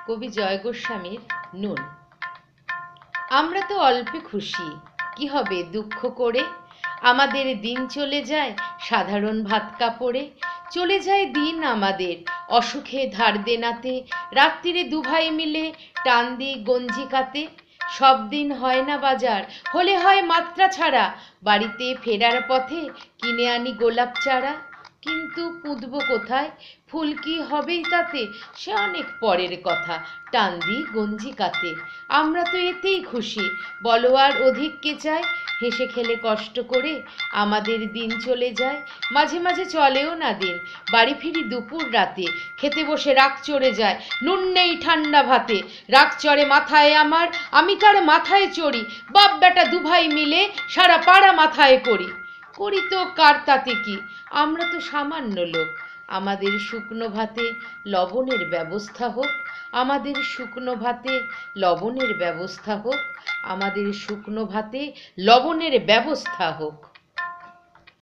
কবি জয় গোস্বামীর নুন। আমরা তো অল্পে খুশি, কি হবে দুঃখ করে, আমাদের দিন চলে যায় সাধারণ ভাত কাপড়ে। চলে যায় দিন আমাদের অসুখে ধার দেনাতে, রাত্রিরে দুভাই মিলে টান দিই গঞ্জি কাতে। সব দিন হয় না বাজার, হলে হয় মাত্রা ছাড়া, বাড়িতে ফেরার পথে কিনে আনি গোলাপ চারা। কিন্তু পুঁতবো কোথায়, ফুল কি হবেই তাতে, সে অনেক পরের কথা, টান দিই গঞ্জি কাতে। আমরা তো এতেই খুশি, বলো আর অধিক কে চায়, হেসে খেলে কষ্ট করে আমাদের দিন চলে যায়। মাঝে মাঝে চলেও না দিন, বাড়ি ফিরি দুপুর রাতে, খেতে বসে রাগ চড়ে যায়, নুন নেই ঠান্ডা ভাতে। রাগ চড়ে মাথায় আমার, আমি তার মাথায় চড়ি, বাপ বেটা দুভাই মিলে সারা পাড়া মাথায় করি। করি তো কার তাতে কি, আমরা তো সামান্য লোক, আমাদের শুকনো ভাতে লবণের ব্যবস্থা হোক। আমাদের শুকনো ভাতে লবণের ব্যবস্থা হোক। আমাদের শুকনো ভাতে লবণের ব্যবস্থা হোক।